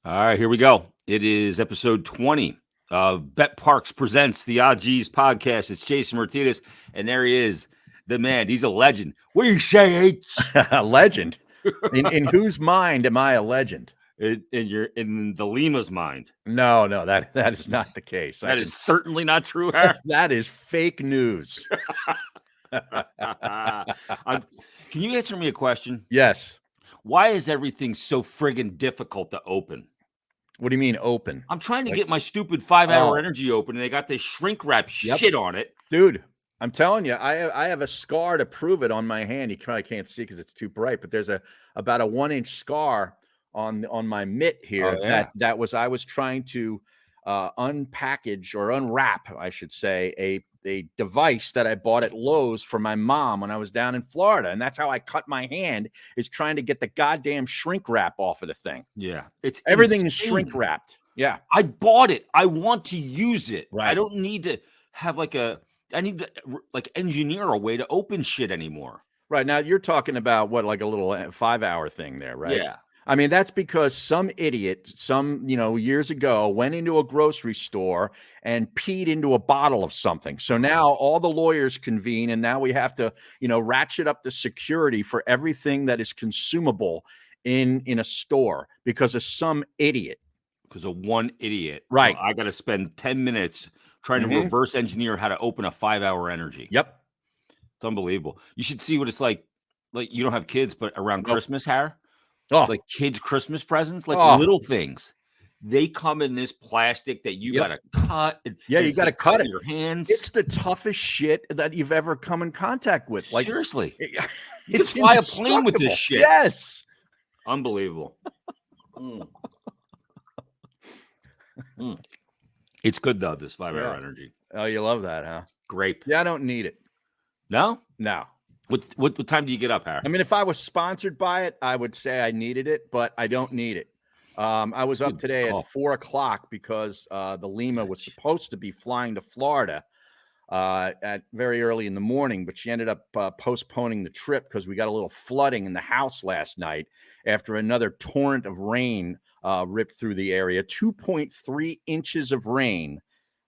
All right, here we go. It is episode 20 of Bet Parks Presents the Odd G's podcast. It's Jason Myrtetus, and there he is, the man. He's a legend. What do you say, H? A legend? In whose mind am I a legend? In the Lima's mind. No, that is not the case. That is certainly not true, Harry. That is fake news. Can you answer me a question? Yes. Why is everything so friggin' difficult to open? What do you mean open? I'm trying to get my stupid 5-hour energy open, and they got this shrink wrap shit on it. Dude, I'm telling you, I have a scar to prove it on my hand. You probably can't see because it's too bright, but there's about a 1-inch scar on my mitt here. I was trying to unpackage or unwrap, I should say, a device that I bought at Lowe's for my mom when I was down in Florida. And that's how I cut my hand, is trying to get the goddamn shrink wrap off of the thing. Yeah. It's everything insane. Is shrink wrapped. Yeah. I bought it. I want to use it. Right. I don't need to have I need to engineer a way to open shit anymore. Right. Now you're talking about what, like a little 5-hour thing there, right? Yeah. I mean, that's because some idiot, years ago, went into a grocery store and peed into a bottle of something. So now all the lawyers convene, and now we have to, ratchet up the security for everything that is consumable in a store because of some idiot. Because of one idiot. Right. So I got to spend 10 minutes trying to reverse engineer how to open a 5-hour energy. Yep. It's unbelievable. You should see what it's like. Like, you don't have kids, but around Christmas, Harry. Oh. Like kids' Christmas presents, like little things. They come in this plastic that you gotta cut. Yeah, you gotta cut it. Your hands. It's the toughest shit that you've ever come in contact with. Like, seriously, you can fly a plane with this shit. Yes, unbelievable. It's good though. This 5-hour energy. Oh, you love that, huh? Grape. Yeah, I don't need it. No. What time do you get up, Harry? I mean, if I was sponsored by it, I would say I needed it, but I don't need it. I was up today at 4:00 because the Lima was supposed to be flying to Florida at very early in the morning, but she ended up postponing the trip because we got a little flooding in the house last night after another torrent of rain ripped through the area. 2.3 inches of rain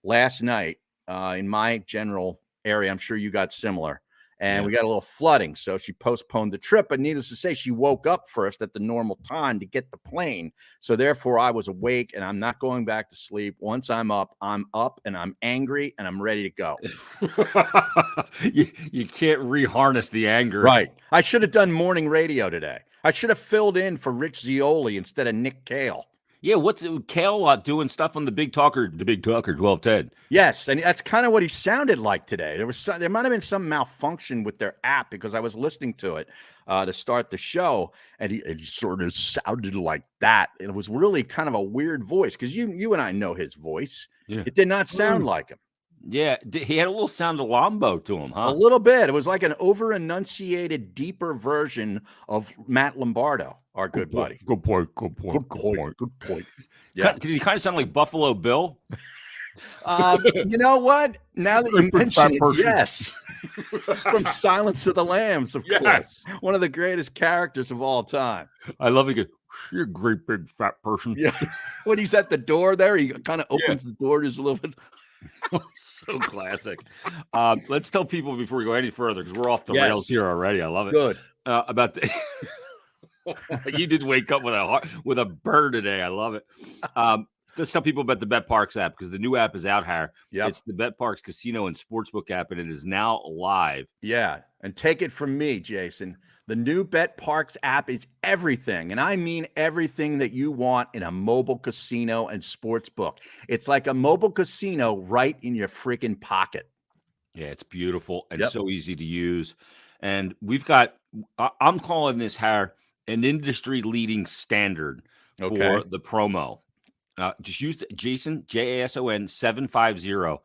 last night in my general area. I'm sure you got similar. And we got a little flooding, so she postponed the trip. But needless to say, she woke up first at the normal time to get the plane. So therefore, I was awake, and I'm not going back to sleep. Once I'm up, and I'm angry, and I'm ready to go. You can't reharness the anger. Right. I should have done morning radio today. I should have filled in for Rich Zioli instead of Nick Kale. Yeah, what's Kale doing stuff on the Big Talker 1210? Yes, and that's kind of what he sounded like today. There might have been some malfunction with their app because I was listening to it to start the show, and he sort of sounded like that. It was really kind of a weird voice because you and I know his voice. Yeah. It did not sound like him. Yeah, he had a little sound of Lambo to him, huh? A little bit. It was like an over-enunciated, deeper version of Matt Lombardo, our good buddy. Good point. Yeah. Did he kind of sound like Buffalo Bill? You know what? Now that you mention it, yes. From Silence of the Lambs, of course. One of the greatest characters of all time. I love it. You're a great big fat person. Yeah. When he's at the door there, he kind of opens the door just a little bit. So classic. Let's tell people before we go any further, because we're off the rails here already. I love it. Good. About the you did wake up with a bird today. I love it. Let's tell people about the Bet Parks app, because the new app is out here. Yep. It's the Bet Parks Casino and Sportsbook app, and it is now live. Yeah, and take it from me, Jason. The new Bet Parks app is everything, and I mean everything that you want in a mobile casino and sports book. It's like a mobile casino right in your freaking pocket. Yeah, it's beautiful and so easy to use. And we've got, I'm calling this, Harry, an industry-leading standard for the promo. Just use Jason, Jason 750,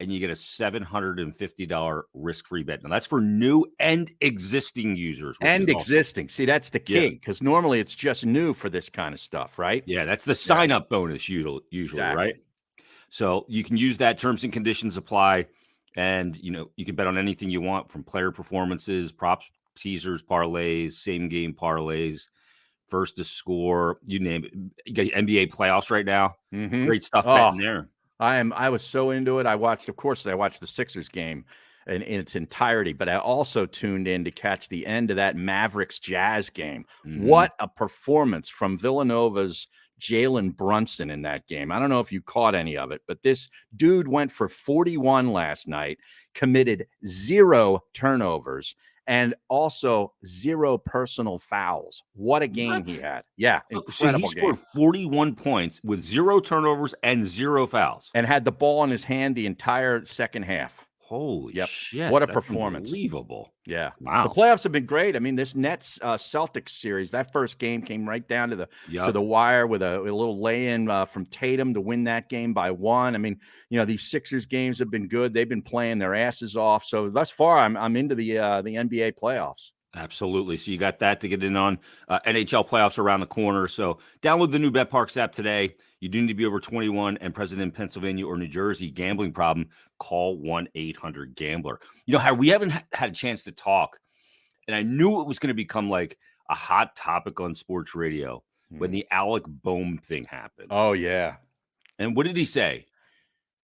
and you get a $750 risk-free bet. Now, that's for new and existing users. And existing. See, that's the key, because normally it's just new for this kind of stuff, right? Yeah, that's the sign-up bonus usually, right? So you can use that. Terms and conditions apply, and you can bet on anything you want, from player performances, props, teasers, parlays, same-game parlays, first to score, you name it. You got NBA playoffs right now. Mm-hmm. Great stuff betting there. I was so into it. I watched the Sixers game in its entirety, but I also tuned in to catch the end of that Mavericks Jazz game. Mm-hmm. What a performance from Villanova's Jalen Brunson in that game. I don't know if you caught any of it, but this dude went for 41 last night, committed 0 turnovers, and also 0 personal fouls. What a game he had. Yeah, incredible so he scored 41 points with 0 turnovers and 0 fouls. And had the ball in his hand the entire second half. Holy shit. What a performance. Unbelievable. Yeah. Wow. The playoffs have been great. I mean, this Nets Celtics series, that first game came right down to the wire with a little lay-in from Tatum to win that game by 1. I mean, these Sixers games have been good. They've been playing their asses off. So thus far, I'm into the NBA playoffs. Absolutely. So you got that to get in on. NHL playoffs around the corner. So download the new BetParks app today. You do need to be over 21 and present in Pennsylvania or New Jersey. Gambling problem, call 1-800-GAMBLER. How we haven't had a chance to talk, and I knew it was going to become like a hot topic on sports radio when the Alec Boehm thing happened. Oh, yeah. And what did he say?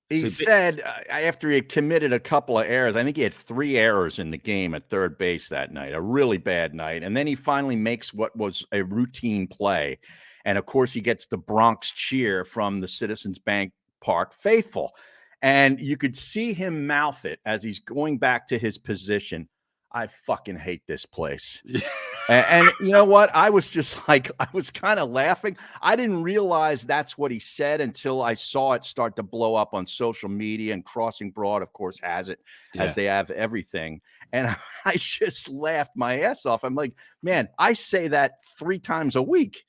He said after he had committed a couple of errors, I think he had 3 errors in the game at third base that night, a really bad night. And then he finally makes what was a routine play. And, of course, he gets the Bronx cheer from the Citizens Bank Park faithful. And you could see him mouth it as he's going back to his position. I fucking hate this place. And you know what? I was just like, I was kind of laughing. I didn't realize that's what he said until I saw it start to blow up on social media, and Crossing Broad, of course, has it, as they have everything. And I just laughed my ass off. I'm like, man, I say that 3 times a week.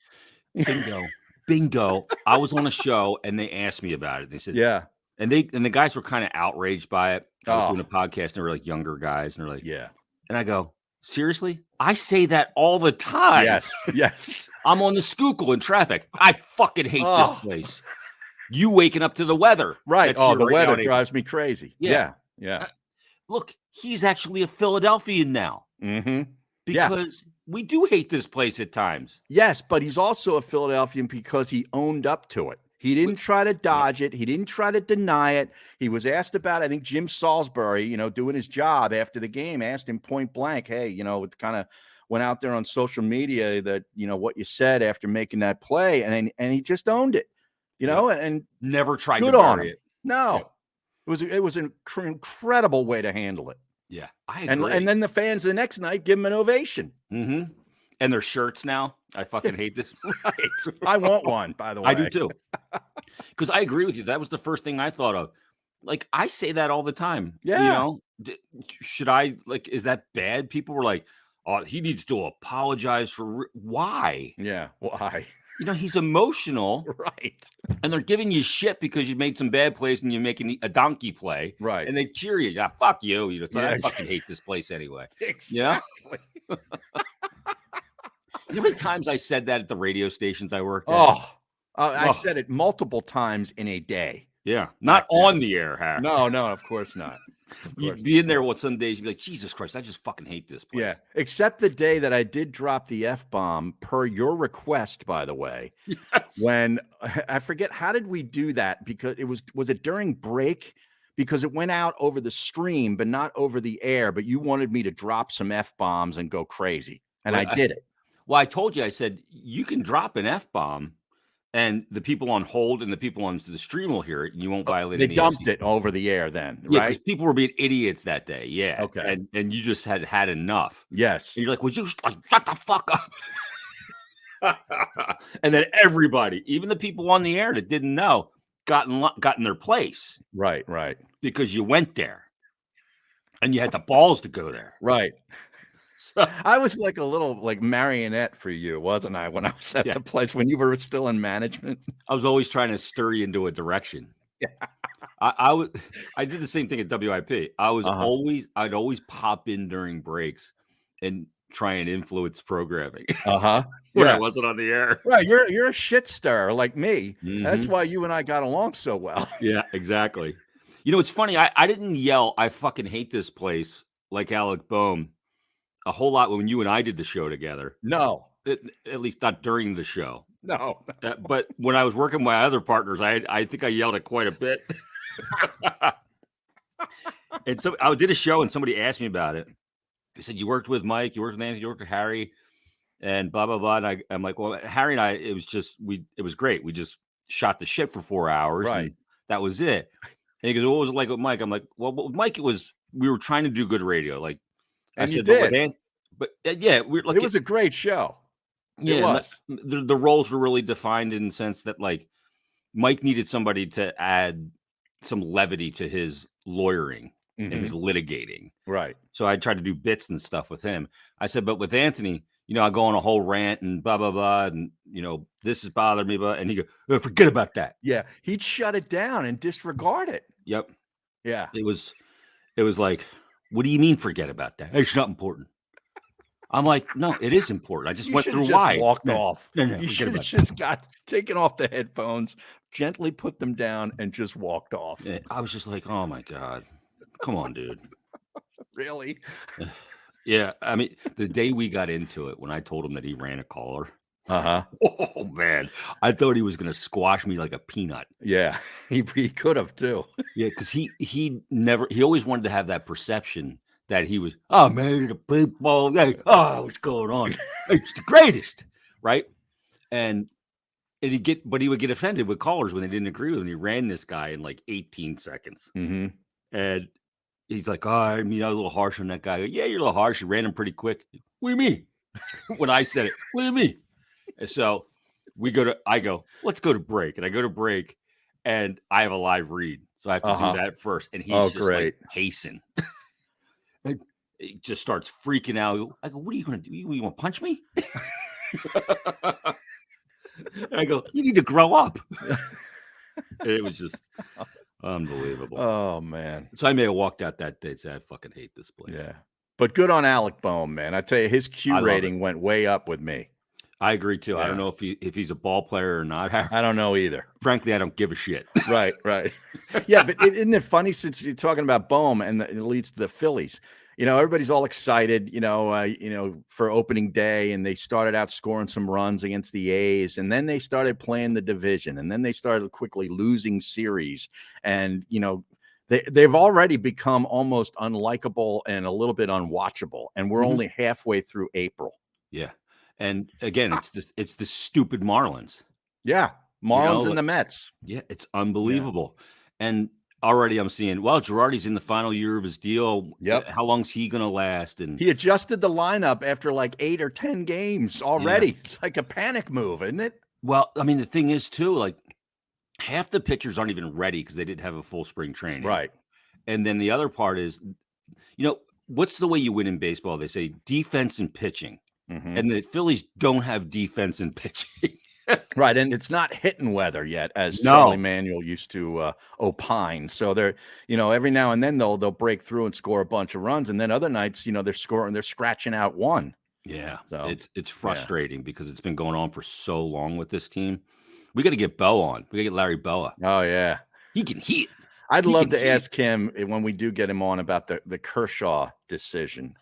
Bingo. I was on a show and they asked me about it. They said, yeah. And the guys were kind of outraged by it. I was doing a podcast and they were like younger guys. And they're like, yeah. And I go, seriously? I say that all the time. Yes. I'm on the Schuylkill in traffic. I fucking hate this place. You waking up to the weather. Right. The weather drives me crazy. Yeah. Look, he's actually a Philadelphian now. Mm-hmm. Because we do hate this place at times. Yes, but he's also a Philadelphian because he owned up to it. He didn't try to dodge it. He didn't try to deny it. He was asked about, I think, Jim Salisbury, doing his job after the game, asked him point blank, hey, it kind of went out there on social media that, what you said after making that play. And he just owned it, and never tried to bury it. No, it was an incredible way to handle it. Yeah, I agree. And then the fans the next night give him an ovation. Mm-hmm. And their shirts now. I fucking hate this. Right. I want one, by the way. I do too. Because I agree with you. That was the first thing I thought of. Like, I say that all the time. Yeah. Should I, is that bad? People were like, oh, he needs to apologize for why? Yeah. Why? He's emotional. Right. And they're giving you shit because you made some bad plays and you're making a donkey play. Right. And they cheer you. Yeah, fuck you. So I fucking hate this place anyway. Exactly. Yeah. You know how many times I said that at the radio stations I worked at? I said it multiple times in a day. Yeah. Not on the air, Harry. No, of course not. You'd be in there some days, you'd be like, Jesus Christ, I just fucking hate this place. Yeah. Except the day that I did drop the F-bomb per your request, by the way. Yes. When I forget, how did we do that? Because was it during break? Because it went out over the stream, but not over the air. But you wanted me to drop some F-bombs and go crazy. And I did it. Well, I told you, I said, you can drop an F-bomb and the people on hold and the people on the stream will hear it and you won't violate They any dumped it over the air then, Yeah, right? because people were being idiots that day. Yeah. Okay. And you just had enough. Yes. And you're like, would you shut the fuck up? And then everybody, even the people on the air that didn't know, got in their place. Right. Because you went there. And you had the balls to go there. Right. I was like a little marionette for you, wasn't I, when I was at the place when you were still in management? I was always trying to stir you into a direction. Yeah. I did the same thing at WIP. I'd always pop in during breaks and try and influence programming. When I wasn't on the air. Right. You're a shit stirrer like me. Mm-hmm. That's why you and I got along so well. Yeah, exactly. It's funny. I didn't yell, I fucking hate this place like Alec Boehm a whole lot when you and I did the show together. No. at least not during the show. No. But when I was working with my other partners, I think I yelled it quite a bit. And so I did a show and somebody asked me about it. They said, you worked with Mike, you worked with Anthony, you worked with Harry, and blah, blah, blah. And I'm like, well, Harry and I, it was great. We just shot the shit for 4 hours. Right. And that was it. And he goes, what was it like with Mike? I'm like, well, with Mike, we were trying to do good radio. Like, and I you said, did. Yeah, it was a great show. Yeah, it was. The roles were really defined in the sense that, like, Mike needed somebody to add some levity to his lawyering and his litigating. Right. So I tried to do bits and stuff with him. I said, but with Anthony, I go on a whole rant and blah, blah, blah. And, this has bothered me. And he go, oh, forget about that. Yeah. He'd shut it down and disregard it. Yep. Yeah. It was like, what do you mean forget about that? It's not important. I'm like, no, it is important. I just went through why. Walked off. No, you should have just taken off the headphones, gently put them down, and just walked off. Yeah, I was just like, oh my God. Come on, dude. Really? Yeah. I mean, the day we got into it, when I told him that he ran a caller. Uh-huh. Oh man. I thought he was gonna squash me like a peanut. Yeah. He could have too. Yeah, because he always wanted to have that perception that he was, oh man, the people, hey, oh, what's going on? It's the greatest, right? And he would get offended with callers when they didn't agree with him. He ran this guy in like 18 seconds. Mm-hmm. And he's like, oh, I mean, I was a little harsh on that guy. Go, yeah, you're a little harsh. You ran him pretty quick. What do you mean? When I said it, what do you mean? And so I go, let's go to break. And I go to break and I have a live read. So I have to do that first. And he's just like pacing. And he just starts freaking out. I go, what are you going to do? You want to punch me? And I go, you need to grow up. It was just unbelievable. Oh, man. So I may have walked out that day and said, I fucking hate this place. Yeah. But good on Alec Boehm, man. I tell you, his Q rating went way up with me. I agree, too. Yeah. I don't know if he's a ball player or not. I don't know either. Frankly, I don't give a shit. Right. Yeah, but isn't it funny, since you're talking about Boehm and it leads to the Phillies? Everybody's all excited, for opening day, and they started out scoring some runs against the A's, and then they started playing the division, and then they started quickly losing series, and they've already become almost unlikable and a little bit unwatchable, and we're only halfway through April. Yeah, and again, it's the stupid Marlins. Yeah, Marlins and the Mets. Yeah, it's unbelievable, and already I'm seeing, well, Girardi's in the final year of his deal. Yep. How long's he going to last? And he adjusted the lineup after like 8 or 10 games already. Yeah. It's like a panic move, isn't it? Well, I mean, the thing is, too, like half the pitchers aren't even ready because they didn't have a full spring training. Right. And then the other part is, what's the way you win in baseball? They say defense and pitching. Mm-hmm. And the Phillies don't have defense and pitching. Right, and it's not hitting weather yet, as Charlie Manuel used to opine. So they're, every now and then they'll break through and score a bunch of runs, and then other nights, they're scratching out one. Yeah, so it's frustrating because it's been going on for so long with this team. We got to get Bo on. We got to get Larry Boa. Oh yeah, he can hit. I'd love to ask him when we do get him on about the Kershaw decision.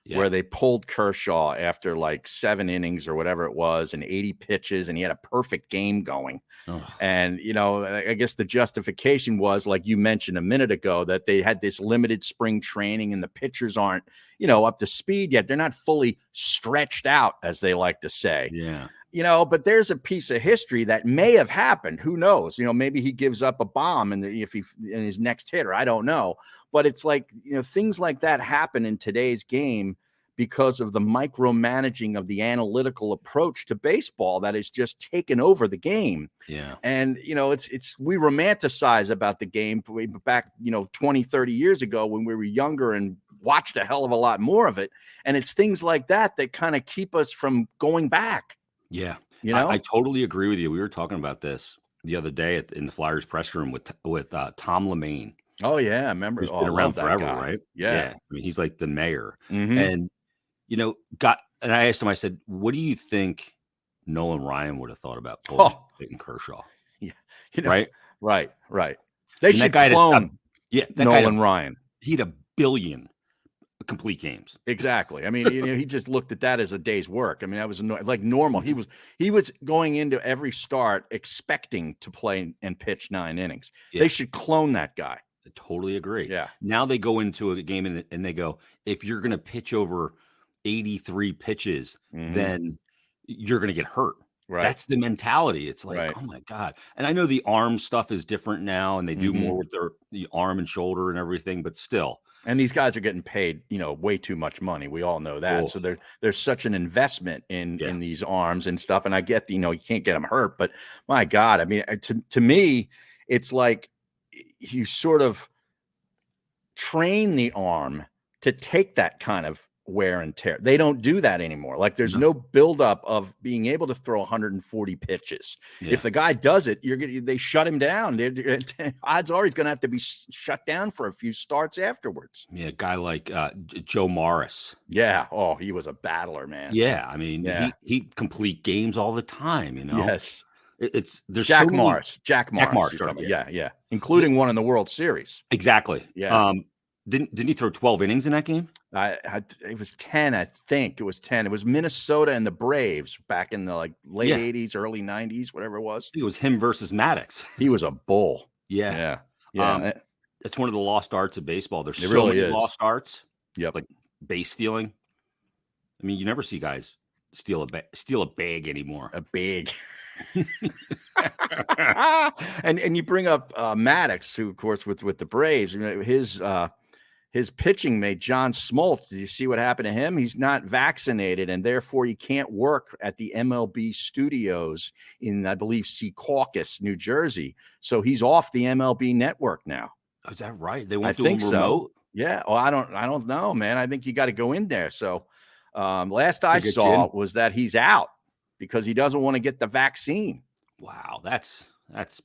Yeah. Where they pulled Kershaw after like 7 innings or whatever it was and 80 pitches, and he had a perfect game going. Oh. And, I guess the justification was, like you mentioned a minute ago, that they had this limited spring training and the pitchers aren't, up to speed yet. They're not fully stretched out, as they like to say. Yeah. But there's a piece of history that may have happened. Who knows? Maybe he gives up a bomb in his next hitter. I don't know. But it's like, things like that happen in today's game because of the micromanaging of the analytical approach to baseball that has just taken over the game. Yeah. And, we romanticize about the game back, 20, 30 years ago when we were younger and watched a hell of a lot more of it. And it's things like that kind of keep us from going back. Yeah. I totally agree with you. We were talking about this the other day in the Flyers press room with Tom LeMaine. Oh yeah. I remember. He's been around forever, right? Yeah. I mean, he's like the mayor. Mm-hmm. And, and I asked him, I said, what do you think Nolan Ryan would have thought about pulling Kershaw? Yeah. Right. They should clone Nolan Ryan. He had $1 billion complete games. Exactly. I mean, he just looked at that as a day's work. I mean, that was like normal. He was going into every start expecting to play and pitch 9 innings. Yeah. They should clone that guy. I totally agree. Yeah. Now they go into a game and they go, if you're going to pitch over 83 pitches, then you're going to get hurt. Right. That's the mentality. It's like, oh my God. And I know the arm stuff is different now and they do more with the arm and shoulder and everything, but still. And these guys are getting paid, way too much money. We all know that. So there's such an investment in these arms and stuff. And I get, you can't get them hurt, but my God, I mean, to me, it's like you sort of train the arm to take that kind of wear and tear. They don't do that anymore. Like there's no buildup of being able to throw 140 pitches. Yeah. If the guy does it, they shut him down. Odds are he's going to have to be shut down for a few starts afterwards. Yeah, a guy like Joe Morris. Yeah. Oh, he was a battler, man. Yeah, I mean, he'd complete games all the time. Yes. There's Jack so many... Morris. Jack Morris. Yeah. Including one in the World Series. Exactly. Yeah. Didn't he throw 12 innings in that game? It was 10, I think. It was 10. It was Minnesota and the Braves back in the late 80s, early 90s, whatever it was. It was him versus Myrtetus. He was a bull. Yeah. It's one of the lost arts of baseball. There's so really many lost arts. Yep. Like base stealing. I mean, you never see guys steal a bag anymore. A bag. and you bring up Myrtetus, who of course with the Braves, his pitching mate, John Smoltz. Did you see what happened to him? He's not vaccinated, and therefore he can't work at the MLB studios in, I believe, Secaucus, New Jersey. So he's off the MLB network now. Oh, is that right? They won't do him remote? So. Yeah. Well, I don't know, man. I think you got to go in there. So last I saw was that he's out because he doesn't want to get the vaccine. Wow, that's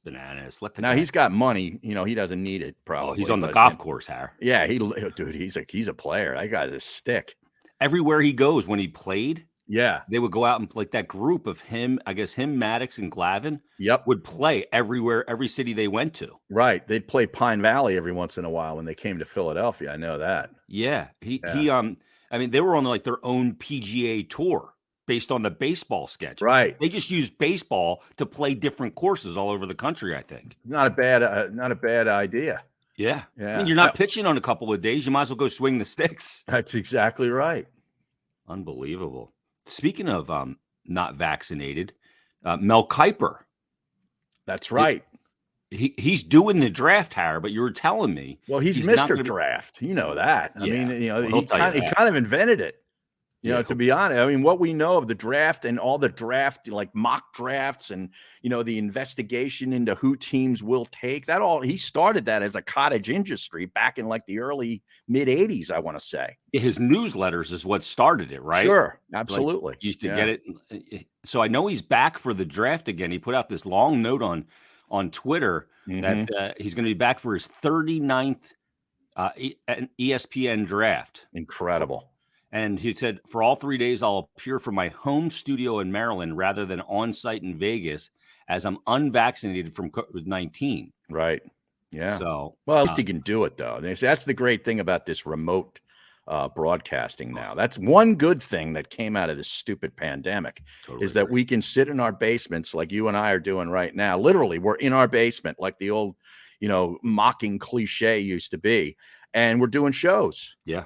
bananas. He's got money. He doesn't need it. Probably. He's on the golf course, Har. Yeah, he's a player. That guy's a stick. Everywhere he goes, when he played, they would go out and like that group of him. I guess him, Myrtetus, and Glavine. Yep, would play everywhere, every city they went to. Right, they'd play Pine Valley every once in a while when they came to Philadelphia. I know that. Yeah, I mean, they were on like their own PGA tour based on the baseball schedule. Right. They just used baseball to play different courses all over the country, I think. Not a bad idea. Yeah. I mean, you're not pitching on a couple of days. You might as well go swing the sticks. That's exactly right. Unbelievable. Speaking of not vaccinated, Mel Kiper. That's right. He's doing the draft, Har, but you were telling me. Well, he's Mr. Draft. You know that. I mean, he kind of invented it. To be honest, I mean, what we know of the draft and all the draft, like mock drafts and, the investigation into who teams will take, he started that as a cottage industry back in like the early mid 80s, I want to say. His newsletters is what started it, right? Sure. Absolutely. Like, used to get it. So I know he's back for the draft again. He put out this long note on Twitter that he's going to be back for his 39th ESPN draft. Incredible. And he said, for all 3 days, I'll appear from my home studio in Maryland rather than on site in Vegas as I'm unvaccinated from COVID-19. Right. Yeah. So, well, at least he can do it, though. That's the great thing about this remote broadcasting now. That's one good thing that came out of this stupid pandemic is that we can sit in our basements like you and I are doing right now. Literally, we're in our basement like the old, mocking cliche used to be. And we're doing shows. Yeah.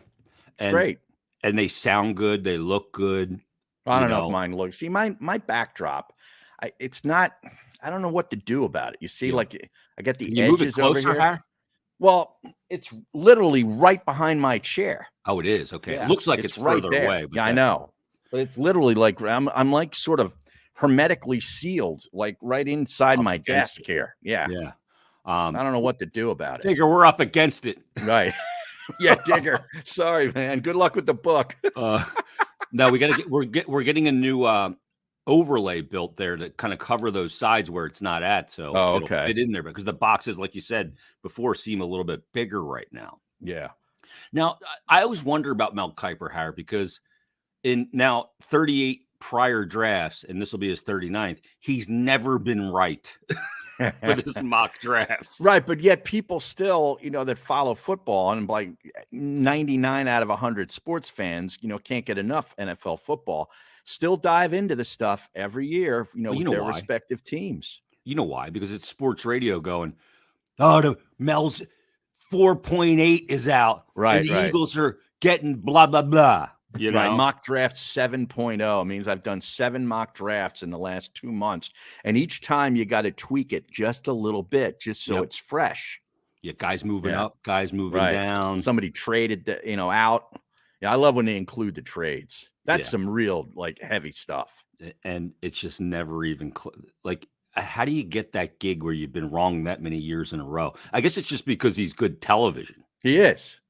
It's great. And they sound good. They look good. I don't know if mine looks. See, my backdrop, it's not. I don't know what to do about it. You see, like I got the edges move it closer, over here. Har? Well, it's literally right behind my chair. Oh, it is. Okay, Yeah, it looks like it's right further there. away. But I know, but it's literally like I'm like sort of hermetically sealed, like right inside my desk here. Yeah. I don't know what to do about it. Digger, we're up against it. Right. Yeah, Digger. Sorry, man. Good luck with the book. No, we're getting a new overlay built there to kind of cover those sides where it's not at. So it'll fit in there because the boxes, like you said before, seem a little bit bigger right now. Yeah. Now, I always wonder about Mel Kiper, Har, because in now 38 prior drafts, and this will be his 39th, he's never been right. for this mock drafts. Right, but yet people still, that follow football, and like 99 out of 100 sports fans, can't get enough NFL football, still dive into the stuff every year, Well, with their respective teams. You know why? Because it's sports radio going, oh, the Mel's 4.8 is out. Right, and the Eagles are getting blah, blah, blah. Right. Mock draft 7.0 means I've done 7 mock drafts in the last 2 months. And each time you got to tweak it just a little bit, just so it's fresh. Yeah. Guys moving up, guys moving down. Somebody traded, out. Yeah. I love when they include the trades. That's some real heavy stuff. And it's just never even how do you get that gig where you've been wrong that many years in a row? I guess it's just because he's good television. He is.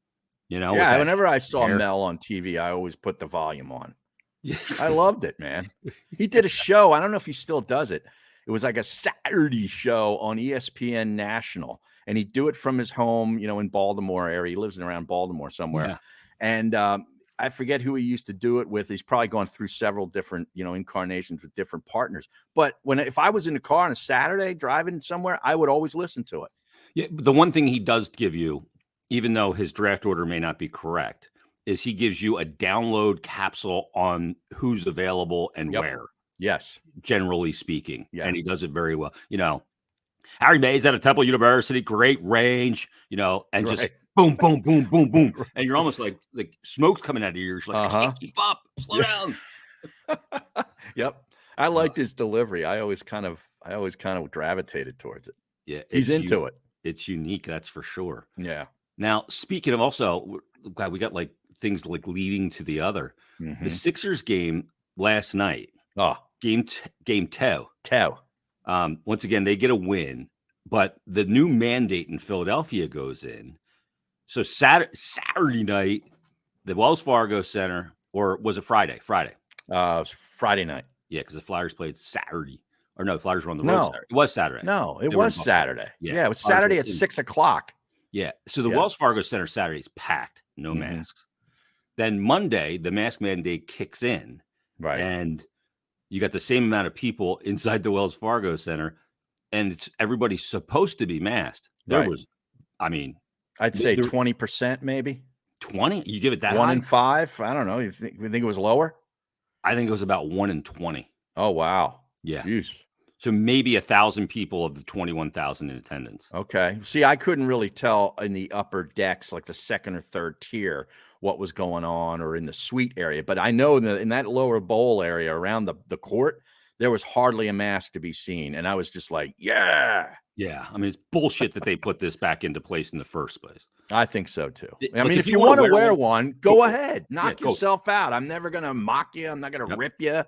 Yeah, whenever I saw Mel on TV, I always put the volume on. I loved it, man. He did a show. I don't know if he still does it. It was like a Saturday show on ESPN National, and he'd do it from his home, in Baltimore area. He lives around Baltimore somewhere. Yeah. And I forget who he used to do it with. He's probably gone through several different, incarnations with different partners. But if I was in the car on a Saturday driving somewhere, I would always listen to it. Yeah, the one thing he does give you, even though his draft order may not be correct, is he gives you a download capsule on who's available and where. Yes. Generally speaking. Yeah. And he does it very well. Harry Mays at a Temple University, great range, and just boom, boom, boom, boom, boom. And you're almost like smoke's coming out of your ears. I can't keep up. Slow down. Yep. I liked his delivery. I always kind of gravitated towards it. Yeah. He's into it. It's unique. That's for sure. Yeah. Now, speaking of also, God, we got things leading to the other. The Sixers game last night. Oh, game 2. Once again, they get a win, but the new mandate in Philadelphia goes in. So Saturday night, the Wells Fargo Center, or was it Friday? It was Friday night. Yeah, because the Flyers played Saturday. Or no, the Flyers were on the road Saturday. It was Saturday. No, it was Saturday. Yeah, it was Saturday at 6:00. Yeah. So the Wells Fargo Center Saturday is packed, no masks. Then Monday, the mask mandate kicks in. Right. And you got the same amount of people inside the Wells Fargo Center, and everybody's supposed to be masked. There was, I'd say 20% maybe. 20? You give it that 1 high? in 5? I don't know. You think it was lower? I think it was about 1 in 20. Oh, wow. Yeah. Jeez. So maybe 1,000 people of the 21,000 in attendance. Okay. See, I couldn't really tell in the upper decks, like the second or third tier, what was going on, or in the suite area. But I know in that lower bowl area around the court, there was hardly a mask to be seen. And I was just like, yeah. Yeah. It's bullshit that they put this back into place in the first place. I think so too. If you want to wear one, go ahead, knock yourself out. I'm never going to mock you. I'm not going to rip you.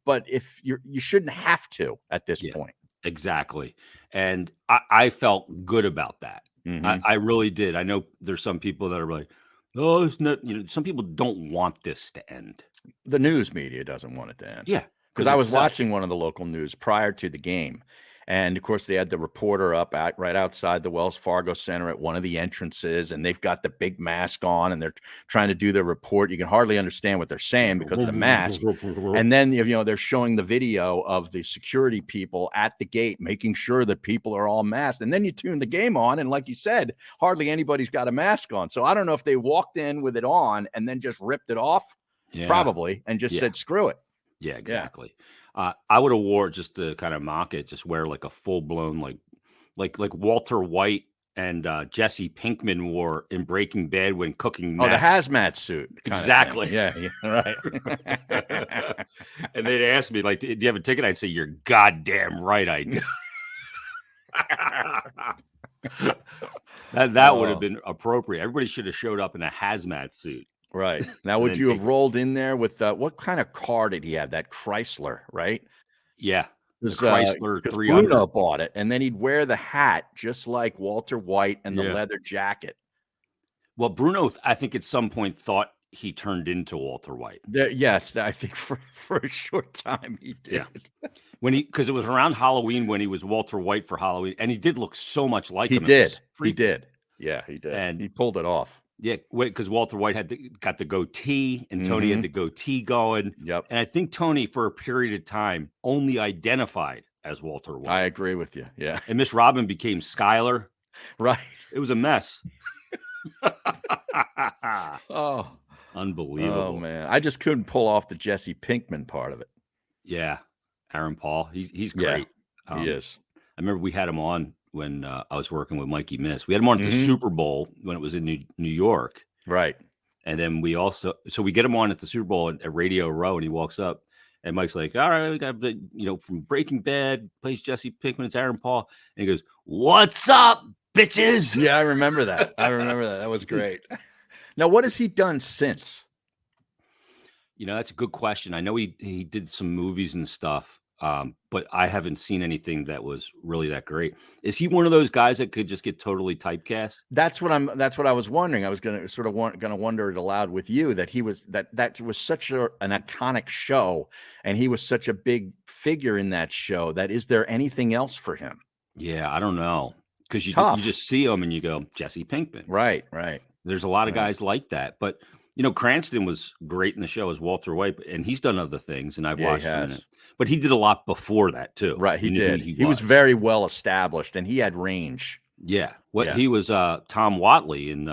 But if you shouldn't have to at this point. Exactly. And I felt good about that. I really did. I know there's some people that are like, oh, it's not, some people don't want this to end. The news media doesn't want it to end. Yeah. Because I was watching one of the local news prior to the game. And of course, they had the reporter up right outside the Wells Fargo Center at one of the entrances, and they've got the big mask on, and they're trying to do their report. You can hardly understand what they're saying because of the mask. And then, they're showing the video of the security people at the gate, making sure that people are all masked. And then you tune the game on, and like you said, hardly anybody's got a mask on. So I don't know if they walked in with it on and then just ripped it off, probably, and just said, screw it. Yeah, exactly. Yeah. I would have wore, just to kind of mock it, just wear like a full blown like Walter White and Jesse Pinkman wore in Breaking Bad when cooking. Oh, the hazmat suit. Exactly. Yeah, right. And they'd ask me, like, do you have a ticket? I'd say, you're goddamn right I do. that would have been appropriate. Everybody should have showed up in a hazmat suit. Right. Now, would you have rolled in there with what kind of car did he have? That Chrysler, right? Yeah. The Chrysler 300. Bruno bought it, and then he'd wear the hat just like Walter White and the leather jacket. Well, Bruno, I think at some point thought he turned into Walter White. Yes, I think for a short time he did. Yeah. Because it was around Halloween when he was Walter White for Halloween, and he did look so much like him. He did. Yeah, he did. And he pulled it off. Yeah, because Walter White got the goatee, and Tony had the goatee going. Yep. And I think Tony, for a period of time, only identified as Walter White. I agree with you. Yeah. And Miss Robin became Skylar. Right. It was a mess. Oh, unbelievable. Oh man, I just couldn't pull off the Jesse Pinkman part of it. Yeah, Aaron Paul, he's great. Yeah, he is. I remember we had him on when I was working with Mikey Miss. We had him on at the Super Bowl when it was in New York, right? And then we get him on at the Super Bowl at Radio Row, and he walks up, and Mike's like, "All right, we got from Breaking Bad, plays Jesse Pinkman, it's Aaron Paul," and he goes, "What's up, bitches?" Yeah, I remember that. That was great. Now, what has he done since? That's a good question. I know he did some movies and stuff, but I haven't seen anything that was really that great. Is he one of those guys that could just get totally typecast? That's what I was wondering. I was going to wonder it aloud with you that he was that was such an iconic show, and he was such a big figure in that show. That is there anything else for him? Yeah, I don't know, because you just see him and you go Jesse Pinkman. Right. There's a lot of guys like that, but Cranston was great in the show as Walter White, and he's done other things, and I've watched him in it. But he did a lot before that too. Right, he did. He was very well established, and he had range. Yeah. He was Tom Watley in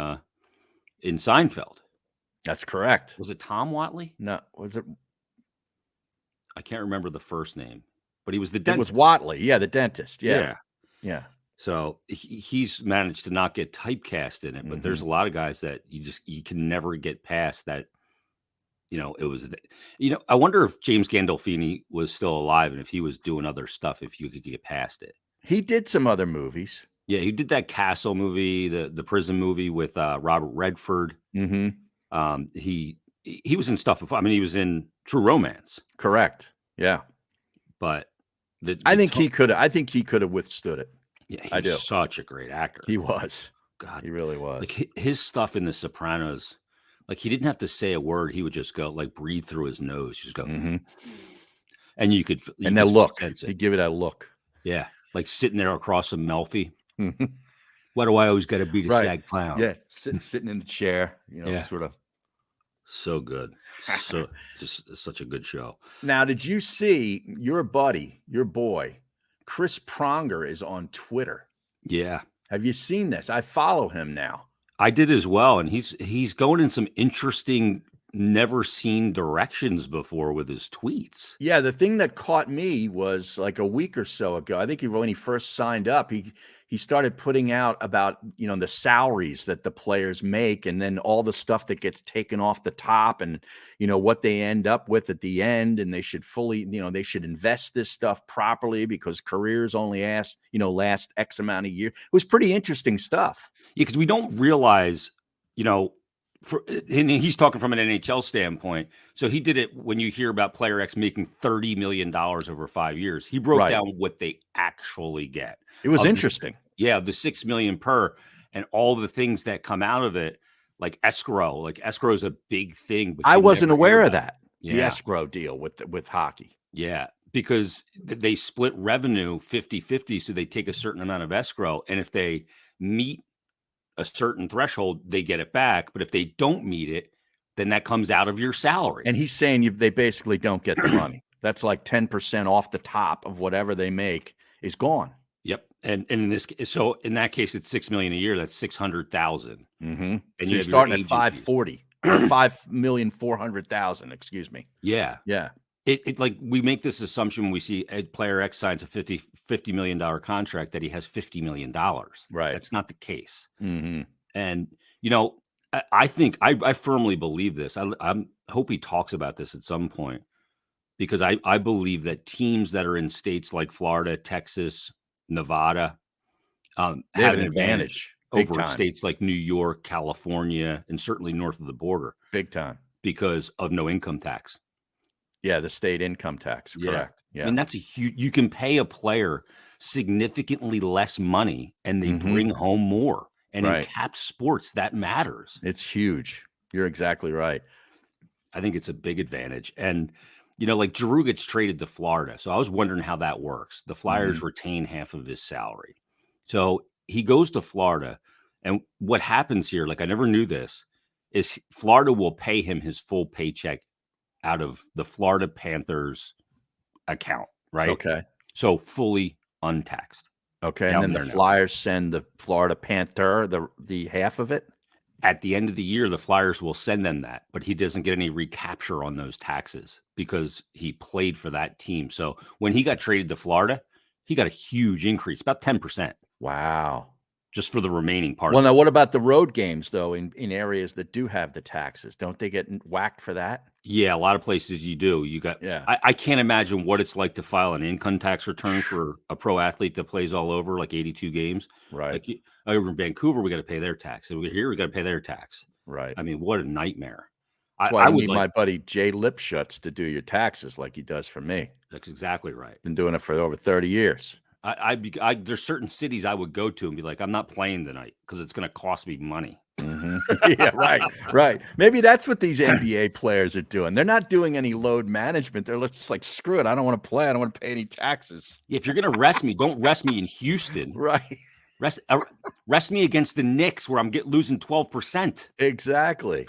Seinfeld. That's correct. Was it Tom Watley? No, was it? I can't remember the first name, but he was the dentist. It was Watley. Yeah, the dentist. Yeah. So he's managed to not get typecast in it, but there's a lot of guys that you can never get past that. It was, I wonder if James Gandolfini was still alive and if he was doing other stuff, if you could get past it. He did some other movies. Yeah, he did that Castle movie, the prison movie with Robert Redford. Mm-hmm. He was in stuff before. I mean, he was in True Romance. Correct. Yeah. But I think he could have withstood it. Yeah, he's such a great actor. He was. God, he really was. Like his stuff in The Sopranos, like he didn't have to say a word. He would just go, like, breathe through his nose, just go, and you could that look. He'd give it that look. Yeah, like sitting there across from Melfi. Why do I always got to be the SAG clown? Yeah, sitting in the chair. Sort of. So good. So just such a good show. Now, did you see your buddy, your boy, Chris Pronger is on Twitter? Yeah. Have you seen this? I follow him now. I did as well, and he's going in some interesting, never seen directions before with his tweets. Yeah, the thing that caught me was like a week or so ago. I think when he first signed up, he started putting out about the salaries that the players make, and then all the stuff that gets taken off the top, and what they end up with at the end, and they should they should invest this stuff properly because careers only last X amount of years. It was pretty interesting stuff. Yeah, because we don't realize, and he's talking from an NHL standpoint. So he did it when you hear about player X making $30 million over 5 years. He broke down what they actually get. It was interesting. The $6 million per, and all the things that come out of it, like escrow. Like escrow is a big thing. I wasn't aware of that. Yeah. The escrow deal with hockey. Yeah, because they split revenue 50-50, so they take a certain amount of escrow, and if they meet a certain threshold, they get it back. But if they don't meet it, then that comes out of your salary. And he's saying they basically don't get the money. That's like 10% off the top of whatever they make is gone. Yep. And in that case, it's $6 million a year. That's $600,000. Mm-hmm. And so you're starting at 540 or 5,400,000. Excuse me. Yeah. Yeah. It like we make this assumption when we see player X signs a $50 million contract that he has $50 million. Right. That's not the case. Mm-hmm. And I think I firmly believe this. I hope he talks about this at some point, because I believe that teams that are in states like Florida, Texas, Nevada have an advantage over states like New York, California, and certainly north of the border. Big time. Because of no income tax. Yeah, the state income tax. Correct. Yeah. I mean, that's you can pay a player significantly less money and they bring home more. And in capped sports, that matters. It's huge. You're exactly right. I think it's a big advantage. And, like Giroux gets traded to Florida. So I was wondering how that works. The Flyers retain half of his salary. So he goes to Florida. And what happens here, like I never knew this, is Florida will pay him his full paycheck out of the Florida Panthers account, right? Okay. So fully untaxed. Okay, and Down then the there now. Flyers send the Florida Panther the half of it? At the end of the year, the Flyers will send them that, but he doesn't get any recapture on those taxes because he played for that team. So when he got traded to Florida, he got a huge increase, about 10%, Wow. just for the remaining part Well, of it. now what about the road games though in areas that do have the taxes? Don't they get whacked for that? Yeah, a lot of places you do. You got Yeah. I can't imagine what it's like to file an income tax return for a pro athlete that plays all over like 82 games. Right. Like over in Vancouver, we got to pay their tax. Over here, we got to pay their tax. Right. I mean, what a nightmare. That's why I you would need like my buddy Jay Lipschutz to do your taxes like he does for me. That's exactly right. Been doing it for over 30 years. There's certain cities I would go to and be like, I'm not playing tonight because it's going to cost me money. Yeah, right, right. Maybe that's what these NBA players are doing. They're not doing any load management. They're just like, screw it. I don't want to play. I don't want to pay any taxes. If you're going to rest me, don't rest me in Houston. Right. Rest me against the Knicks where I'm losing 12%. Exactly.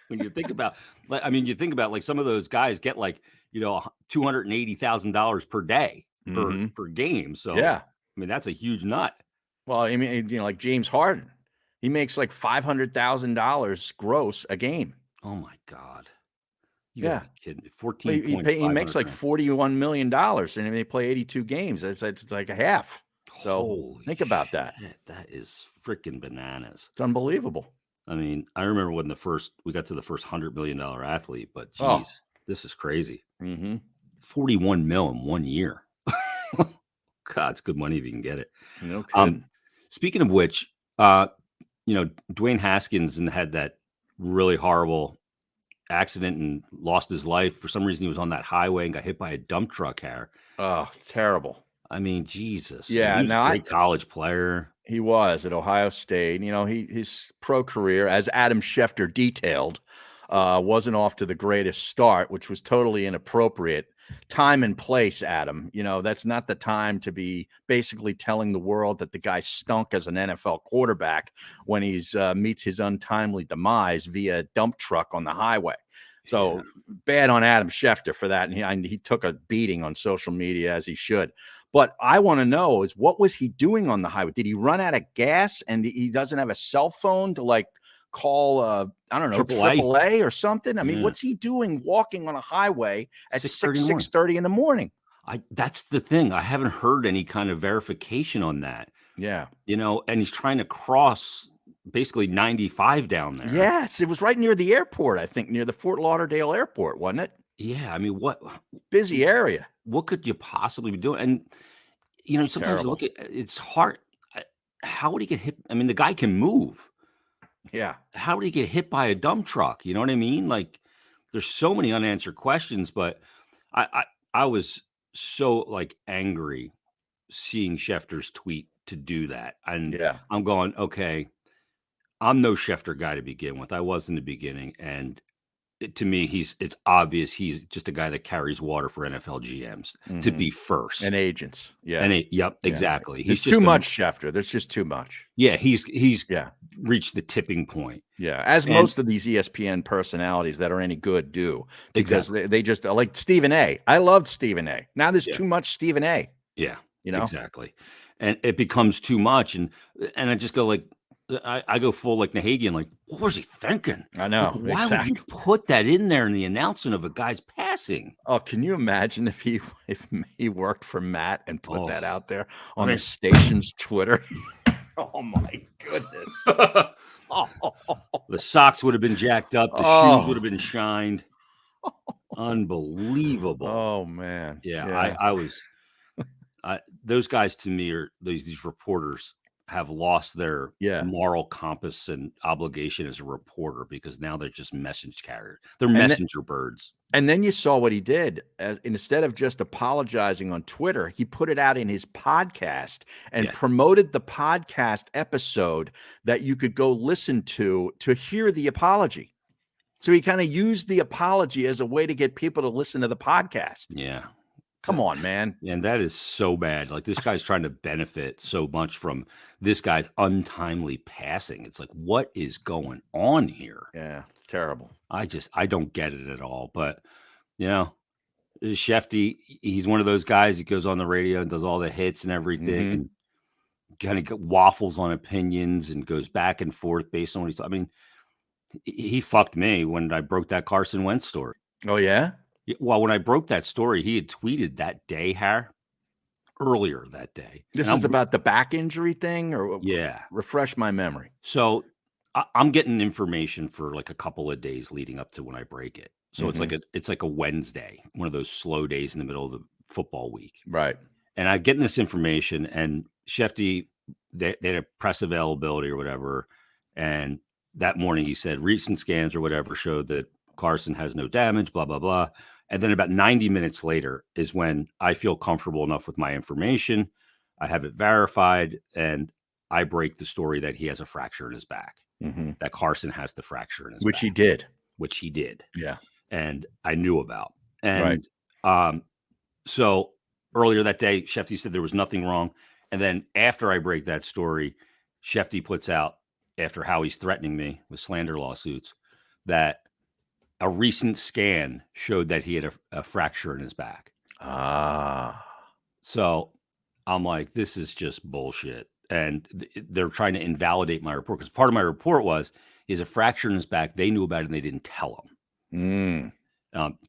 When you think about, you think about like some of those guys get like, $280,000 per day per game. So, yeah, that's a huge nut. Well, I mean, like James Harden, he makes like $500,000 gross a game. Oh my God. You Yeah. gotta be kidding me. 14 He makes like $41 million and they play 82 games. It's like a half. So Holy think about shit. that. That is freaking bananas. It's unbelievable. I remember when we got to the first $100 million athlete, but geez, this is crazy. 41 mil in 1 year. God, it's good money if you can get it. No kidding. Speaking of which, Dwayne Haskins had that really horrible accident and lost his life. For some reason, he was on that highway and got hit by a dump truck. Oh, terrible. Jesus. Yeah, he was a great college player. He was at Ohio State. His pro career, as Adam Schefter detailed, wasn't off to the greatest start, which was totally inappropriate. Time and place, Adam. That's not the time to be basically telling the world that the guy stunk as an NFL quarterback when he's meets his untimely demise via dump truck on the highway. So bad on Adam Schefter for that. And he took a beating on social media, as he should. But I want to know is, what was he doing on the highway? Did he run out of gas and he doesn't have a cell phone to like call, I don't know, AAA or something? What's he doing walking on a highway at 6:30 in the morning? That's the thing. I haven't heard any kind of verification on that. Yeah. And he's trying to cross basically 95 down there. Yes. It was right near the airport, I think, near the Fort Lauderdale airport, wasn't it? Yeah. What busy area. What could you possibly be doing? And, sometimes you look at it's hard. How would he get hit? The guy can move. Yeah. How did he get hit by a dump truck? You know what I mean? Like, there's so many unanswered questions, but I was so like angry seeing Schefter's tweet to do that. And I'm going, okay, I'm no Schefter guy to begin with. I was in the beginning. And to me, it's obvious he's just a guy that carries water for NFL GMs to be first. And agents. Yeah. Yep, exactly. He's too much, Schefter. There's just too much. Yeah, he's reached the tipping point. Yeah, as most of these ESPN personalities that are any good do, because they just like Stephen A. I loved Stephen A. Now there's too much Stephen A. Yeah, exactly. And it becomes too much. And I just go like, I go full like Nahagian, like, what was he thinking? I know. Like, why would you put that in there in the announcement of a guy's passing? Oh, can you imagine if he worked for Matt and put that out there on his station's Twitter? Oh my goodness. The socks would have been jacked up, the shoes would have been shined. Unbelievable. Oh man. Yeah. I was those guys to me are these reporters have lost their moral compass and obligation as a reporter, because now they're just message carriers. They're messenger birds. And then you saw what he did. Instead of just apologizing on Twitter, he put it out in his podcast and promoted the podcast episode that you could go listen to hear the apology. So he kind of used the apology as a way to get people to listen to the podcast. Yeah. Come on, man. And that is so bad. Like, this guy's trying to benefit so much from this guy's untimely passing. It's like, what is going on here? Yeah, it's terrible. I don't get it at all. But, Shefty, he's one of those guys. He goes on the radio and does all the hits and everything, Mhm. and kind of waffles on opinions and goes back and forth based on what he's. I mean, he fucked me when I broke that Carson Wentz story. Oh, yeah? Well, when I broke that story, he had tweeted that day, earlier that day. This is about the back injury thing, or yeah. refresh my memory. So I'm getting information for like a couple of days leading up to when I break it. So it's like a Wednesday, one of those slow days in the middle of the football week. Right. And I'm getting this information, and Shefty, they had a press availability or whatever. And that morning he said recent scans or whatever showed that Carson has no damage, blah, blah, blah. And then about 90 minutes later is when I feel comfortable enough with my information. I have it verified, and I break the story that he has a fracture in his back, that Carson has the fracture in his Which back. he did. Which he did. Yeah. And I knew about. And so earlier that day, Shefty said there was nothing wrong. And then after I break that story, Shefty puts out, after Howie's threatening me with slander lawsuits, that a recent scan showed that he had a fracture in his back. So I'm like, this is just bullshit. And they're trying to invalidate my report, because part of my report was he has a fracture in his back. They knew about it and they didn't tell him.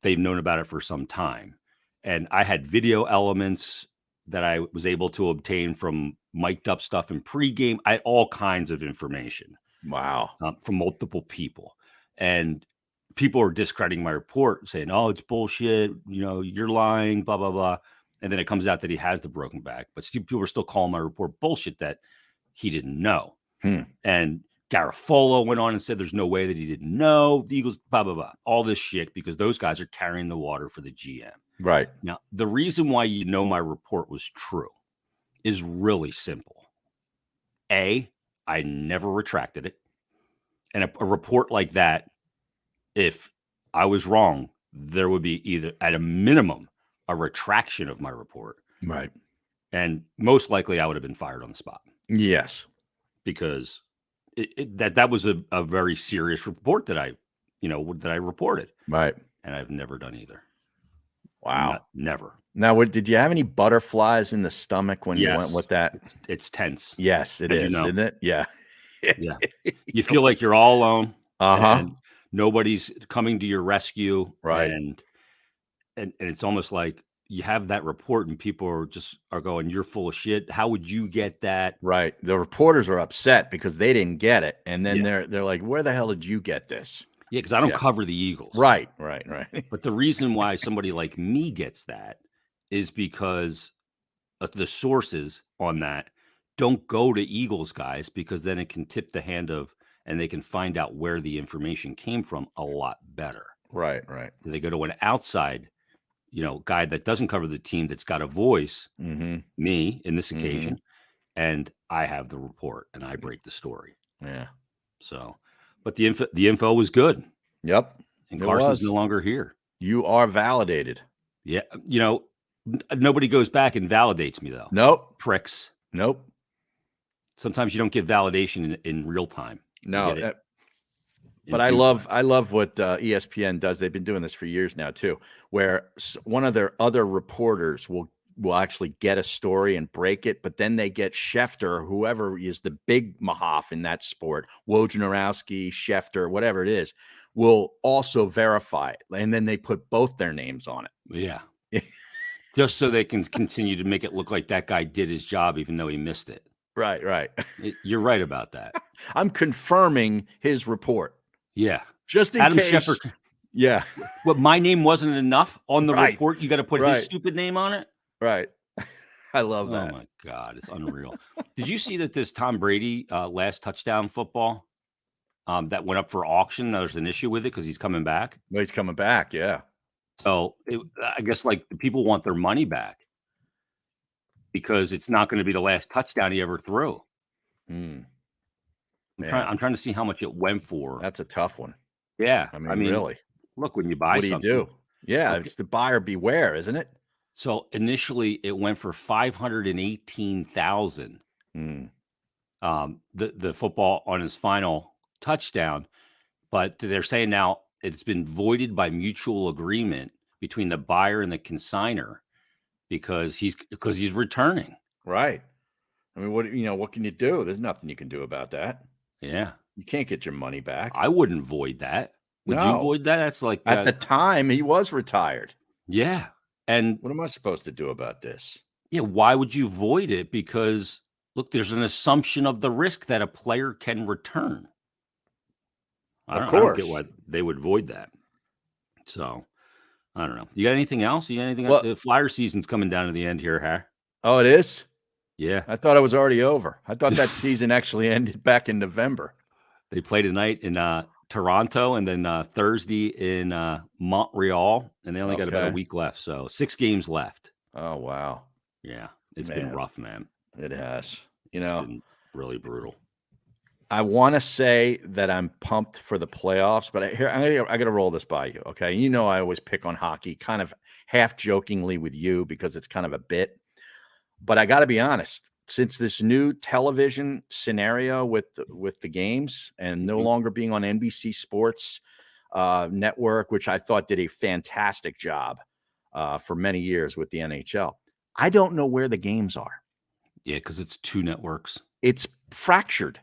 They've known about it for some time. And I had video elements that I was able to obtain from mic'd up stuff in pregame. I had all kinds of information. Wow. From multiple people. And people are discrediting my report, saying, oh, it's bullshit. You know, you're lying, blah, blah, blah. And then it comes out that he has the broken back. But people are still calling my report bullshit that he didn't know. And Garofolo went on and said there's no way that he didn't know. The Eagles, blah, blah, blah. All this shit because those guys are carrying the water for the GM. Right. Now, the reason why you know my report was true is really simple. A, I never retracted it. And a report like that, if I was wrong, there would be either, at a minimum, a retraction of my report. Right. And most likely I would have been fired on the spot. Yes. Because that was a very serious report that I reported. Right. And I've never done either. Wow. Never. Now, did you have any butterflies in the stomach when you went with that? It's tense. Yes, it is, isn't it? Yeah. Yeah. You feel like you're all alone. And nobody's coming to your rescue. Right. And it's almost like you have that report and people are going, you're full of shit. How would you get that? Right. The reporters are upset because they didn't get it. And then they're like, where the hell did you get this? Yeah, because I don't cover the Eagles. Right. But the reason why somebody like me gets that is because the sources on that don't go to Eagles guys, because then it can tip the hand of, and they can find out where the information came from a lot better. Right. So they go to an outside, guy that doesn't cover the team, that's got a voice, me in this occasion, and I have the report and I break the story. Yeah. So, but the info was good. Yep. And Carson's no longer here. You are validated. Yeah. Nobody goes back and validates me, though. Nope. Pricks. Nope. Sometimes you don't get validation in real time. No. But I love what ESPN does. They've been doing this for years now too, where one of their other reporters will actually get a story and break it, but then they get Schefter, whoever is the big Mahoff in that sport, Wojnarowski, Schefter, whatever it is, will also verify it, and then they put both their names on it. Yeah. Just so they can continue to make it look like that guy did his job, even though he missed it. Right. You're right about that. I'm confirming his report. Yeah. Just in case. Schefter, yeah. What, my name wasn't enough on the report? You got to put his stupid name on it? Right. I love that. Oh, my God. It's unreal. Did you see that this Tom Brady last touchdown football that went up for auction? There's an issue with it because he's coming back. Well, he's coming back, yeah. So I guess the people want their money back because it's not going to be the last touchdown he ever threw. I'm trying to see how much it went for. That's a tough one. Yeah. I mean really. Look, when you buy what do something. You do? Yeah, it's the buyer beware, isn't it? So initially it went for $518,000. The football on his final touchdown, but they're saying now it's been voided by mutual agreement between the buyer and the consigner because he's returning. Right. I mean, what can you do? There's nothing you can do about that. Yeah. You can't get your money back. I wouldn't void that. Would you void that? That's like at the time he was retired. Yeah. And what am I supposed to do about this? Yeah. Why would you void it? Because look, there's an assumption of the risk that a player can return. Of course. I don't get why they would void that. So I don't know. You got anything else? You got anything? The Flyer season's coming down to the end here, huh? Oh, it is? Yeah. I thought it was already over. I thought that season actually ended back in November. They play tonight in Toronto and then Thursday in Montreal, and they only got about a week left. So 6 games left. Oh, wow. Yeah. It's been rough, man. It has. It's been really brutal. I want to say that I'm pumped for the playoffs, but I got to roll this by you, okay? You know I always pick on hockey, kind of half jokingly with you because it's kind of a bit. But I got to be honest, since this new television scenario with the games and no longer being on NBC Sports Network, which I thought did a fantastic job for many years with the NHL, I don't know where the games are. Yeah, because it's 2 networks. It's fractured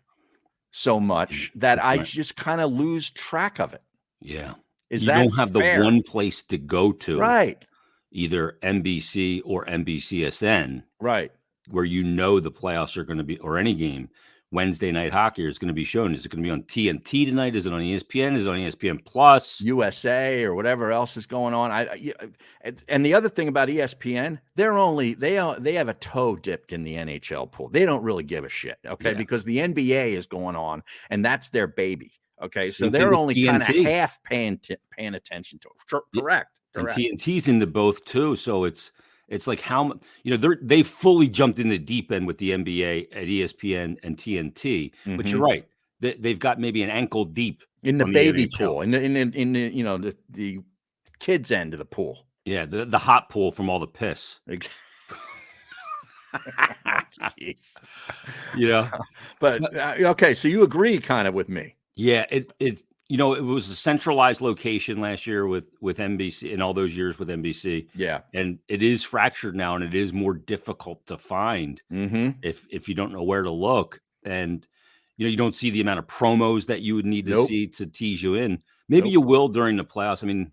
so much that I just kind of lose track of it. Yeah. You don't have the one place to go to. Right. Either NBC or NBCSN. Right. Where the playoffs are going to be, or any game. Wednesday night hockey is going to be shown. Is it going to be on TNT tonight? Is it on ESPN? Is it on ESPN Plus? USA or whatever else is going on. And the other thing about ESPN, they have a toe dipped in the NHL pool. They don't really give a shit, okay? Yeah. Because the NBA is going on, and that's their baby, okay? So they're only kind of half paying attention to it. Correct. And TNT's into both too, so it's like how they fully jumped in the deep end with the NBA at ESPN and TNT. But you're right, they've got maybe an ankle deep in the baby pool, in the the kids end of the pool. Yeah, the hot pool from all the piss. Jeez. But okay, so you agree kind of with me? Yeah, it was a centralized location last year with NBC and all those years with NBC. Yeah. And it is fractured now, and it is more difficult to find if you don't know where to look. And, you don't see the amount of promos that you would need to see to tease you in. Maybe you will during the playoffs. I mean,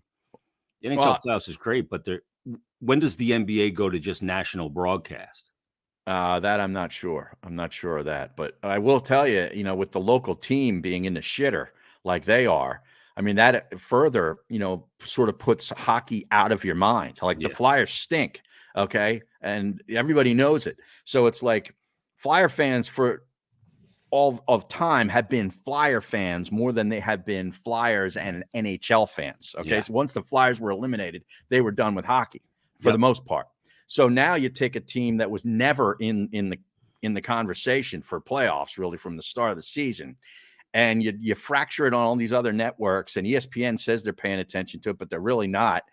the NHL playoffs is great, but when does the NBA go to just national broadcast? That I'm not sure. I'm not sure of that. But I will tell you, with the local team being in the shitter, like they are, I mean, that further, sort of puts hockey out of your mind. Like the Flyers stink, okay? And everybody knows it. So it's like Flyer fans for all of time have been Flyer fans more than they have been Flyers and NHL fans, okay? So once the Flyers were eliminated, they were done with hockey for the most part. So now you take a team that was never in the conversation for playoffs, really, from the start of the season, and you fracture it on all these other networks, and ESPN says they're paying attention to it, but they're really not.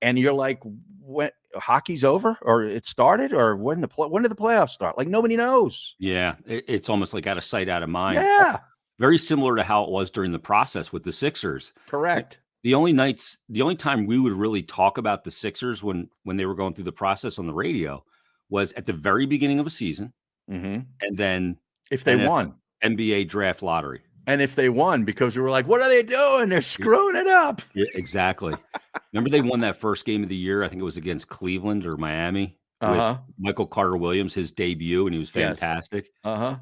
And you're like, when hockey's over, or it started, or when did the playoffs start? Like nobody knows. Yeah, it's almost like out of sight, out of mind. Yeah, very similar to how it was during the process with the Sixers. Correct. The only time we would really talk about the Sixers when they were going through the process on the radio was at the very beginning of a season, and then if they won NBA draft lottery. And if they won, because we were like, what are they doing? They're screwing it up. Yeah, exactly. Remember they won that first game of the year? I think it was against Cleveland or Miami with Michael Carter-Williams, his debut, and he was fantastic. Yes.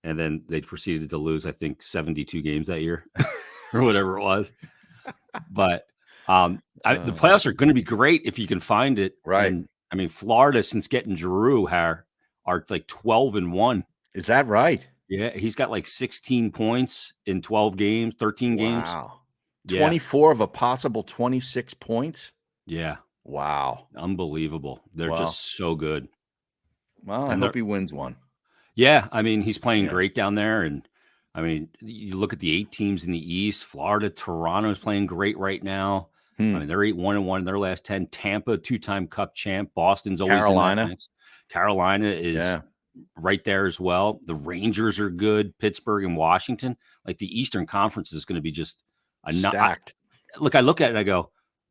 And then they proceeded to lose, I think, 72 games that year or whatever it was. But the playoffs are going to be great if you can find it. Right. And, I mean, Florida, since getting Giroux, are like 12-1. Is that right? Yeah, he's got like 16 points in 12 games, 13 games. Wow. 24 of a possible 26 points? Yeah. Wow. Unbelievable. They're just so good. Well, I hope he wins one. Yeah, I mean, he's playing great down there. And, I mean, you look at the 8 teams in the East. Florida, Toronto is playing great right now. I mean, they're 8-1-1 in their last 10. Tampa, 2-time Cup champ. Boston's always Carolina. in that mix. Carolina is right there as well. The Rangers are good. Pittsburgh and Washington. Like the Eastern Conference is going to be just stacked. Look, I look at it and I go,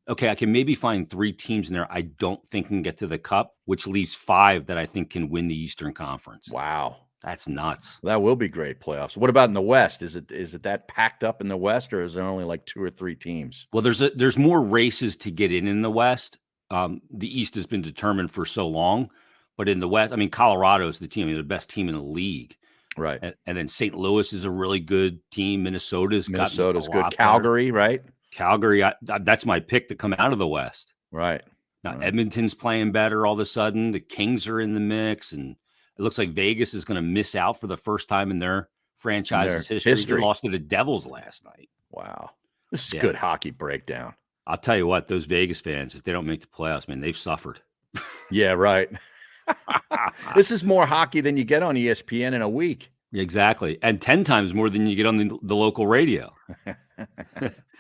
Okay, I can maybe find 3 teams in there I don't think can get to the Cup, which leaves 5 that I think can win the Eastern Conference. Wow. That's nuts. That will be great playoffs. What about in the West? Is it that packed up in the West, or is there only like 2 or 3 teams? Well, there's more races to get in the West. The East has been determined for so long, but in the West, I mean, Colorado is the team, the best team in the league. Right. And then St. Louis is a really good team. Minnesota's good. Calgary, better. Right? Calgary, that's my pick to come out of the West. Right. Now, Edmonton's playing better all of a sudden. The Kings are in the mix, and it looks like Vegas is going to miss out for the first time in their franchise's history. They lost to the Devils last night. Wow. This is good hockey breakdown. I'll tell you what, those Vegas fans, if they don't make the playoffs, man, they've suffered. Yeah, right. This is more hockey than you get on ESPN in a week. Exactly. And 10 times more than you get on the local radio.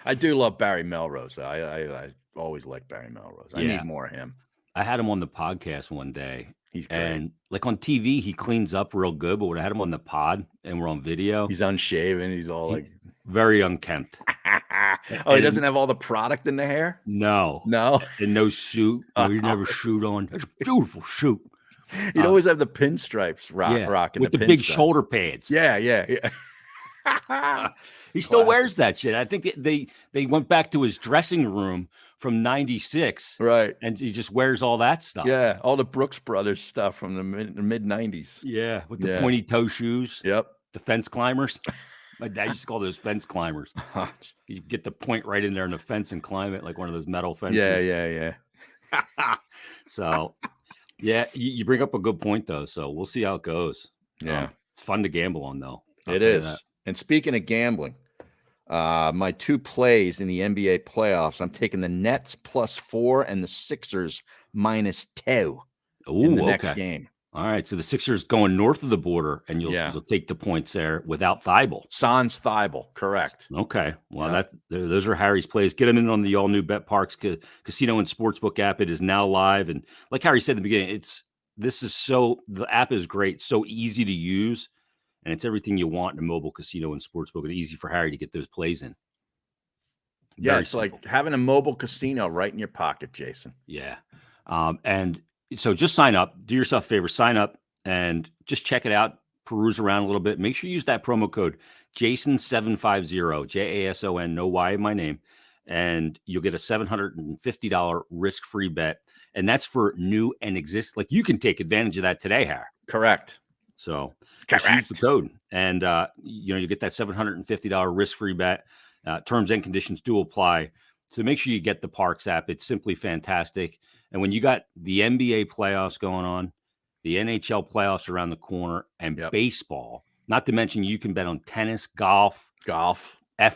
I do love Barry Melrose. I always like Barry Melrose. I need more of him. I had him on the podcast one day. He's great. And like on TV, he cleans up real good. But when I had him on the pod and we're on video, he's unshaven. He's all like very unkempt. He doesn't have all the product in the hair? No. And no suit. No, you never shoot on. That's a beautiful suit. He'd always have the pinstripes rocking with the big shoulder pads. Yeah. He still wears that shit. I think they went back to his dressing room from '96, right? And he just wears all that stuff. Yeah, all the Brooks Brothers stuff from the mid '90s. Yeah, with the pointy toe shoes. Yep, the fence climbers. My dad used to call those fence climbers. You get the point right in there in the fence and climb it like one of those metal fences. Yeah. So, yeah, you bring up a good point though. So we'll see how it goes. Yeah, it's fun to gamble on though. It is. And speaking of gambling, my 2 plays in the NBA playoffs, I'm taking the Nets +4 and the Sixers -2 in the next game. All right, so the Sixers going north of the border, and you'll take the points there without Thibault. Sans Thibault, correct. Okay, well those are Harry's plays. Get them in on the all-new BetParx Casino and Sportsbook app. It is now live, and like Harry said at the beginning, the app is great, so easy to use. And it's everything you want in a mobile casino and sportsbook, and easy for Harry to get those plays in. It's simple. Like having a mobile casino right in your pocket, Jason. Yeah. And so just sign up. Do yourself a favor. Sign up and just check it out. Peruse around a little bit. Make sure you use that promo code Jason750, JASON, no Y in my name. And you'll get a $750 risk-free bet. And that's for new and exist. Like you can take advantage of that today, Harry. Correct. So just use the code, and you get that $750 risk-free bet. Terms and conditions do apply. So make sure you get the Parx app. It's simply fantastic. And when you got the NBA playoffs going on, the NHL playoffs around the corner, and baseball, not to mention you can bet on tennis, golf. I'm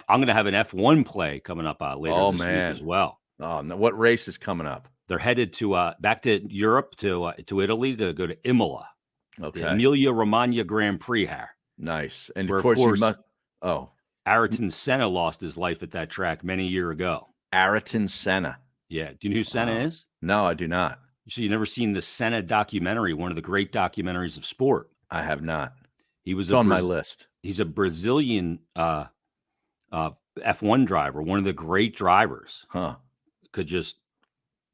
going to have an F1 play coming up later this week as well. Oh, what race is coming up? They're headed to back to Europe to Italy to go to Imola. Okay. The Emilia-Romagna Grand Prix here. Nice. And of course Ayrton Senna lost his life at that track many years ago. Ayrton Senna. Yeah. Do you know who Senna is? No, I do not. So you never seen the Senna documentary, one of the great documentaries of sport? I have not. It's on my list. He's a Brazilian F1 driver, one of the great drivers. Back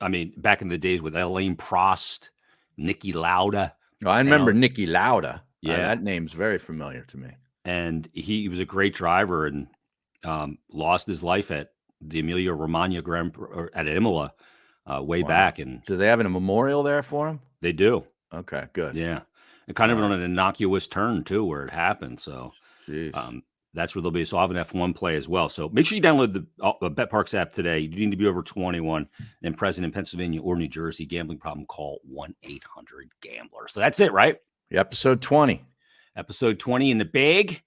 in the days with Alain Prost, Niki Lauda. Oh, I remember Niki Lauda. Yeah, that name's very familiar to me. And he was a great driver and lost his life at the Emilia-Romagna Grand Prix at Imola way back. And do they have a memorial there for him? They do. Okay, good. Yeah, and kind of on an innocuous turn too, where it happened. So that's where they'll be. So I'll have an F1 play as well. So make sure you download the BetParx app today. You need to be over 21 and present in Pennsylvania or New Jersey. Gambling problem, call 1-800-GAMBLER. So that's it, right? Episode 20. Episode 20 in the bag.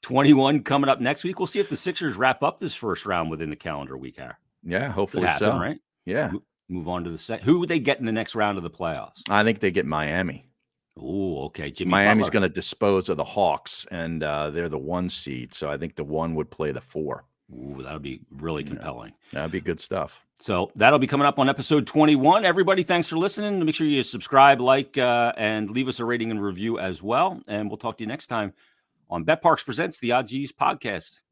21 coming up next week. We'll see if the Sixers wrap up this first round within the calendar week here. Yeah, hopefully so. Right? Yeah. Move on to the second. Who would they get in the next round of the playoffs? I think they get Miami. Oh, okay. Miami's going to dispose of the Hawks, and they're the 1 seed. So I think the 1 would play the 4. Ooh, that'll be really compelling. That'd be good stuff. So that'll be coming up on episode 21. Everybody, thanks for listening. Make sure you subscribe, like, and leave us a rating and review as well. And we'll talk to you next time on BetParx Presents the Odd G's podcast.